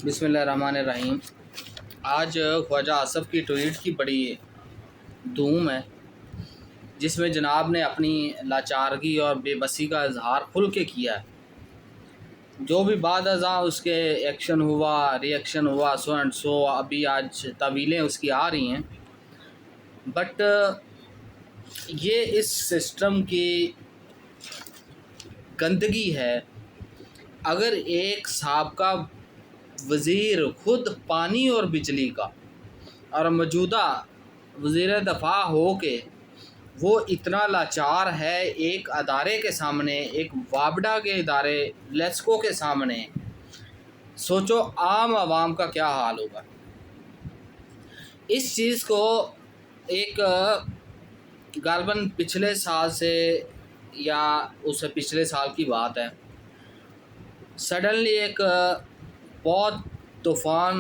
बिस्मिल्लाहिर्रहमानिर्रहीम। आज ख्वाजा आसफ़ की ट्वीट की बड़ी धूम है, जिसमें जनाब ने अपनी लाचारगी और बेबसी का इजहार खुल के किया है। जो भी बाद अज़ां उसके एक्शन हुआ, रिएक्शन हुआ, सो एंड सो, अभी आज तवीलें उसकी आ रही हैं। बट ये इस सिस्टम की गंदगी है। अगर एक साबका वज़ीर खुद पानी और बिजली का और मौजूदा वज़ीर दफ़ा हो के वो इतना लाचार है एक अदारे के सामने, एक वाबडा के इदारे लेस्को के सामने, सोचो आम आवाम का क्या हाल होगा। इस चीज़ को एक गालबन पिछले साल से या उससे पिछले साल की बात है, सडनली एक बहुत तूफ़ान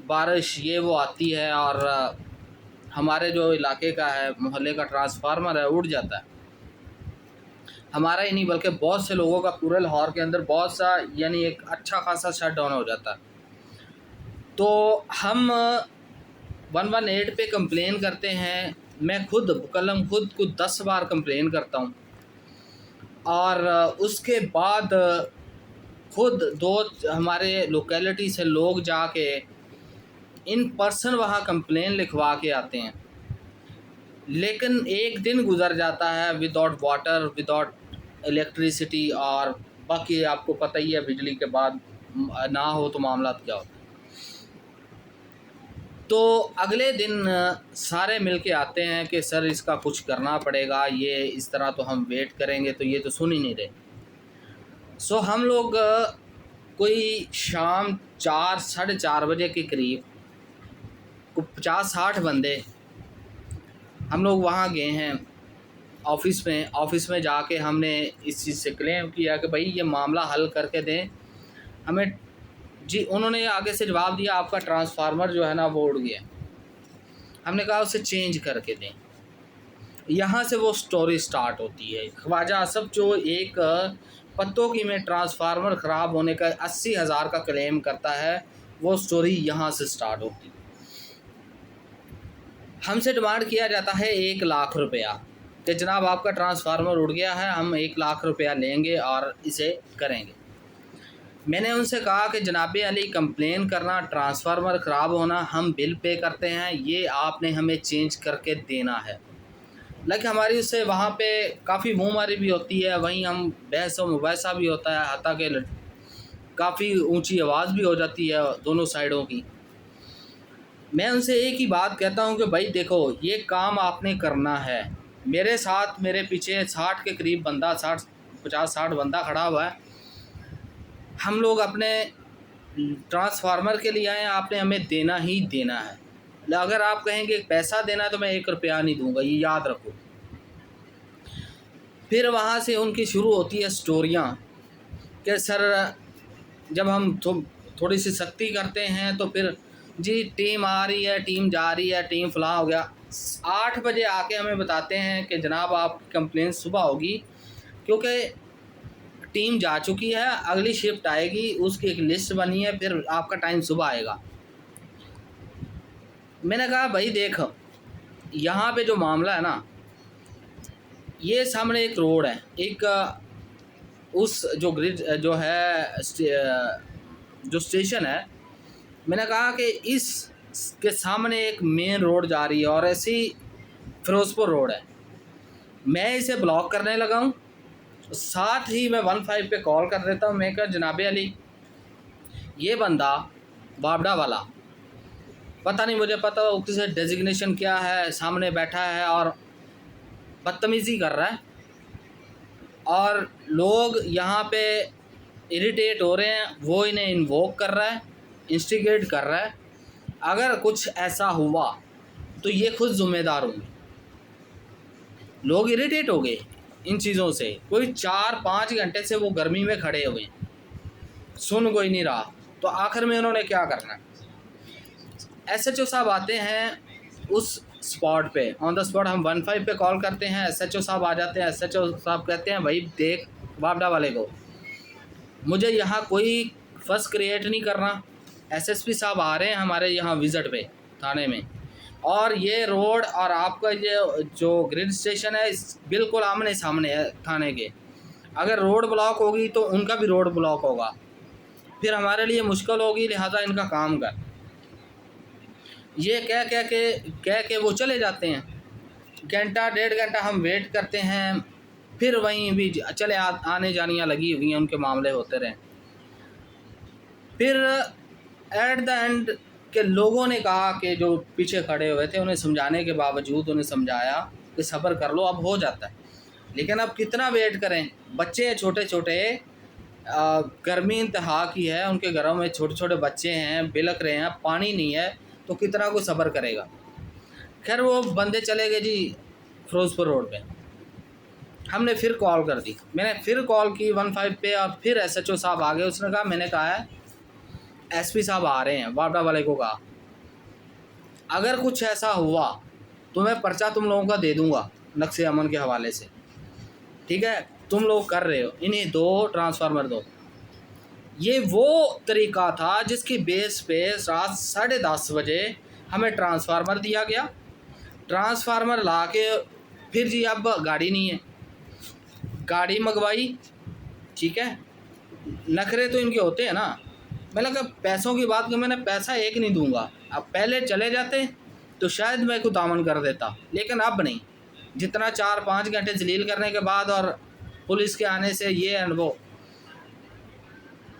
बारिश ये वो आती है और हमारे जो इलाके का है, मोहल्ले का ट्रांसफार्मर है, उड़ जाता है। हमारा ही नहीं बल्कि बहुत से लोगों का पूरे लाहौर के अंदर बहुत सा यानी एक अच्छा खासा शट डाउन हो जाता है। तो हम 118 पे कंप्लेन करते हैं। मैं खुद मुकल्लम खुद को 10 बार कंप्लेन करता हूँ और उसके बाद खुद दो हमारे लोकेलिटी से लोग जाके इन पर्सन वहाँ कंप्लेन लिखवा के आते हैं। लेकिन एक दिन गुज़र जाता है विदाउट वाटर, विदाउट इलेक्ट्रिसिटी, और बाकी आपको पता ही है बिजली के बाद ना हो तो मामला क्या होता है। तो अगले दिन सारे मिल के आते हैं कि सर इसका कुछ करना पड़ेगा, ये इस तरह तो हम वेट करेंगे तो ये तो सुन ही नहीं रहे। सो हम लोग कोई शाम 4 साढ़े 4 बजे के करीब को 50-60 बंदे हम लोग वहाँ गए हैं ऑफ़िस में जाके हमने इस चीज़ से क्लेम किया कि भाई ये मामला हल करके दें हमें। जी, उन्होंने आगे से जवाब दिया आपका ट्रांसफार्मर जो है ना वो उड़ गया। हमने कहा उसे चेंज करके दें। यहाँ से वो स्टोरी स्टार्ट होती है। ख्वाजा आसफ़ जो एक पत्तों की में ट्रांसफार्मर ख़राब होने का 80,000 का क्लेम करता है, वो स्टोरी यहाँ से स्टार्ट होती है। हमसे डिमांड किया जाता है 1 लाख रुपया कि जनाब आपका ट्रांसफार्मर उड़ गया है, हम 1 लाख रुपया लेंगे और इसे करेंगे। मैंने उनसे कहा कि जनाब अली कंप्लेन करना, ट्रांसफार्मर ख़राब होना, हम बिल पे करते हैं, ये आपने हमें चेंज करके देना है। लेकिन हमारी उससे वहाँ पे काफ़ी मुँहमारी भी होती है, वहीं हम बहस व मुबाहिसा भी होता है, हत्ता कि काफ़ी ऊंची आवाज़ भी हो जाती है दोनों साइडों की। मैं उनसे एक ही बात कहता हूँ कि भाई देखो ये काम आपने करना है। मेरे साथ मेरे पीछे 60 के करीब बंदा 50-60 बंदा खड़ा हुआ है। हम लोग अपने ट्रांसफार्मर के लिए आए, आपने हमें देना ही देना है। अगर आप कहेंगे पैसा देना तो मैं 1 रुपया नहीं दूंगा, ये याद रखो। फिर वहाँ से उनकी शुरू होती है स्टोरियाँ कि सर जब हम थोड़ी सी सख्ती करते हैं तो फिर जी टीम आ रही है, टीम जा रही है, टीम फलां हो गया। 8 बजे आके हमें बताते हैं कि जनाब आपकी कंप्लेन सुबह होगी क्योंकि टीम जा चुकी है, अगली शिफ्ट आएगी, उसकी एक लिस्ट बनी है, फिर आपका टाइम सुबह आएगा। मैंने कहा भाई देख, यहाँ पे जो मामला है ना, ये सामने एक रोड है, एक उस जो ग्रिड जो है जो स्टेशन है, मैंने कहा कि इसके सामने एक मेन रोड जा रही है और ऐसी फिरोज़पुर रोड है। मैं इसे ब्लॉक करने लगा हूँ, साथ ही मैं 15 पे कॉल कर देता हूँ। मैं कहा जनाब अली ये बंदा बाबडा वाला, पता नहीं मुझे पता उससे डेजिग्नेशन क्या है, सामने बैठा है और बदतमीज़ी कर रहा है और लोग यहाँ पे इरिटेट हो रहे हैं, वो इन्हें इन्वोक कर रहा है, इंस्टिगेट कर रहा है। अगर कुछ ऐसा हुआ तो ये खुद ज़िम्मेदार होंगे। लोग इरिटेट हो गए इन चीज़ों से। कोई 4-5 घंटे से वो गर्मी में खड़े हुए, सुन कोई नहीं रहा, तो आखिर में उन्होंने क्या करना है। SHO साहब आते हैं उस स्पॉट पे, ऑन द स्पॉट। हम 15 पे कॉल करते हैं, SHO साहब आ जाते हैं। SHO साहब कहते हैं भाई देख बाबडा वाले को, मुझे यहाँ कोई फस क्रिएट नहीं करना, एसएसपी साहब आ रहे हैं हमारे यहाँ विज़िट पे थाने में, और ये रोड और आपका ये जो ग्रिड स्टेशन है इस बिल्कुल आमने सामने है थाने के। अगर रोड ब्लॉक होगी तो उनका भी रोड ब्लॉक होगा, फिर हमारे लिए मुश्किल होगी, लिहाजा इनका काम कर। ये कह के वो चले जाते हैं, घंटा 1.5 घंटा हम वेट करते हैं, फिर वहीं भी चले आने जानियाँ लगी हुई हैं, उनके मामले होते रहे। फिर एट द एंड के लोगों ने कहा कि जो पीछे खड़े हुए थे उन्हें समझाने के बावजूद उन्हें समझाया कि सब्र कर लो, अब हो जाता है। लेकिन अब कितना वेट करें, बच्चे छोटे छोटे, गर्मी इंतहा की है, उनके घरों में छोटे छोटे बच्चे हैं, बिलख रहे हैं, पानी नहीं है, तो कितना कोई सब्र करेगा। खैर वो बंदे चले गए जी फिरोजपुर रोड पे। हमने फिर कॉल कर दी, मैंने फिर कॉल की 15 पे, और फिर एसएचओ साहब आ गए। उसने कहा, मैंने कहा है एसपी साहब आ रहे हैं, वापडा वाले को कहा अगर कुछ ऐसा हुआ तो मैं पर्चा तुम लोगों का दे दूंगा नक्शे अमन के हवाले से, ठीक है, तुम लोग कर रहे हो, इन्हें 2 ट्रांसफार्मर दो। ये वो तरीका था जिसकी बेस पे रात 10:30 बजे हमें ट्रांसफार्मर दिया गया। ट्रांसफार्मर ला के फिर जी अब गाड़ी नहीं है, गाड़ी मंगवाई, ठीक है, नखरे तो इनके होते हैं ना। मैं लगा पैसों की बात, कि मैंने पैसा एक नहीं दूंगा, अब पहले चले जाते तो शायद मैं को दामन कर देता, लेकिन अब नहीं। जितना 4-5 घंटे जलील करने के बाद और पुलिस के आने से ये एंड वो,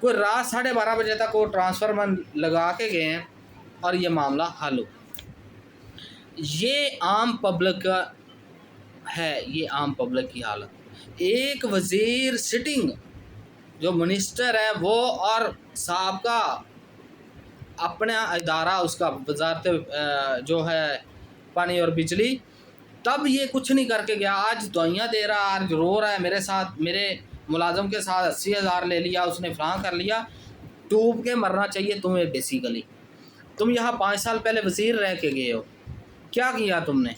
कोई रात 12:30 बजे तक वो ट्रांसफार्मर लगा के गए हैं और ये मामला हल हो। ये आम पब्लिक का है, ये आम पब्लिक की हालत। एक वज़ीर सिटिंग जो मिनिस्टर है वो, और साहब का अपना इदारा उसका वजारत जो है पानी और बिजली, तब ये कुछ नहीं करके गया। आज दवाइयाँ दे रहा, आज रो रहा है मेरे साथ, मेरे मुलाजम के साथ 80,000 ले लिया उसने, फलां कर लिया। डूब के मरना चाहिए तुम्हें बेसिकली। तुम यहाँ 5 साल पहले वज़ीर रह के गए हो, क्या किया तुमने?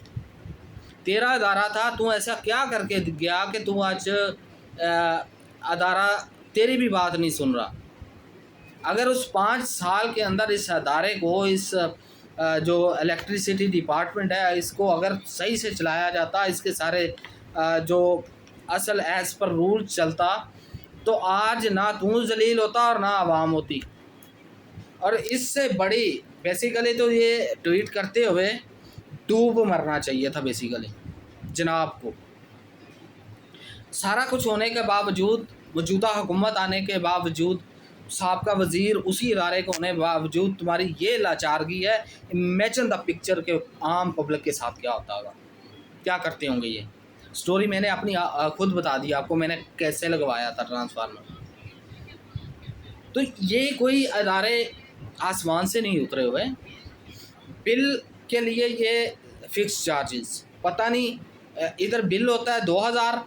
तेरा अदारा था, तू ऐसा क्या करके गया कि तू आज अदारा तेरी भी बात नहीं सुन रहा। अगर उस 5 साल के अंदर इस अदारे को, इस जो इलेक्ट्रिसिटी डिपार्टमेंट है, इसको अगर सही से चलाया जाता, इसके सारे जो असल एज़ पर रूल चलता, तो आज ना तू जलील होता और ना आवाम होती। और इससे बड़ी बेसिकली तो ये ट्वीट करते हुए डूब मरना चाहिए था बेसिकली जनाब को। सारा कुछ होने के बावजूद, मौजूदा हुकूमत आने के बावजूद, साहब का वज़ीर उसी इदारे को होने के बावजूद तुम्हारी ये लाचारगी है। इमेजिन द पिक्चर के आम पब्लिक के साथ क्या होता होगा, क्या करते होंगे। ये स्टोरी मैंने अपनी खुद बता दी आपको, मैंने कैसे लगवाया था ट्रांसफार्मर। तो ये कोई अदारे आसमान से नहीं उतरे हुए। बिल के लिए ये फ़िक्स चार्जेस, पता नहीं, इधर बिल होता है 2,000,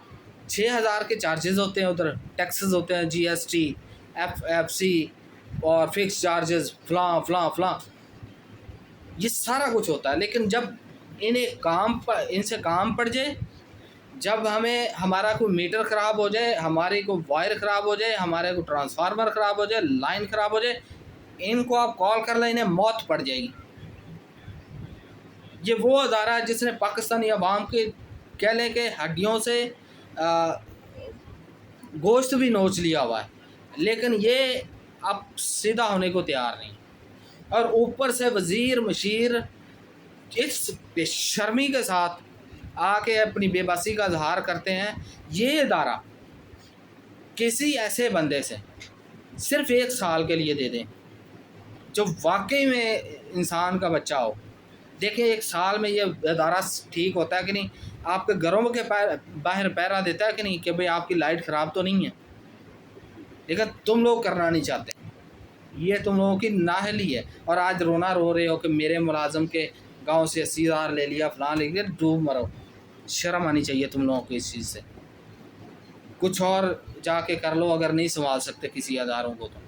6,000 के चार्जेस होते हैं, उधर टैक्सेस होते हैं, GST, FFC और फिक्स चार्जेस, फलां फलां फलां, ये सारा कुछ होता है। लेकिन जब इनसे काम पड़ जाए, जब हमें हमारा कोई मीटर ख़राब हो जाए, हमारी कोई वायर ख़राब हो जाए, हमारे को ट्रांसफार्मर ख़राब हो जाए, लाइन ख़राब हो जाए, इनको आप कॉल कर लें, इन्हें मौत पड़ जाएगी। ये वो अदारा है जिसने पाकिस्तानी अवाम के कह लें कि हड्डियों से गोश्त भी नोच लिया हुआ है, लेकिन ये अब सीधा होने को तैयार नहीं। और ऊपर से वज़ीर मशीर इस बेशर्मी के साथ आके अपनी बेबसी का इजहार करते हैं। ये इदारा किसी ऐसे बंदे से सिर्फ़ 1 साल के लिए दे दें जो वाकई में इंसान का बच्चा हो। देखिए 1 साल में ये अदारा ठीक होता है कि नहीं, आपके घरों के बाहर पहरा देता है कि नहीं, कि भाई आपकी लाइट ख़राब तो नहीं है। लेकिन तुम लोग करना नहीं चाहते, ये तुम लोगों की नाअहली है। और आज रोना रो रहे हो कि मेरे मुलाजम के गांव से 80,000 ले लिया, फलां ले लिया, डूब मरो। शर्म आनी चाहिए तुम लोगों को इस चीज़ से। कुछ और जाके कर लो अगर नहीं संभाल सकते किसी अदारों को तो।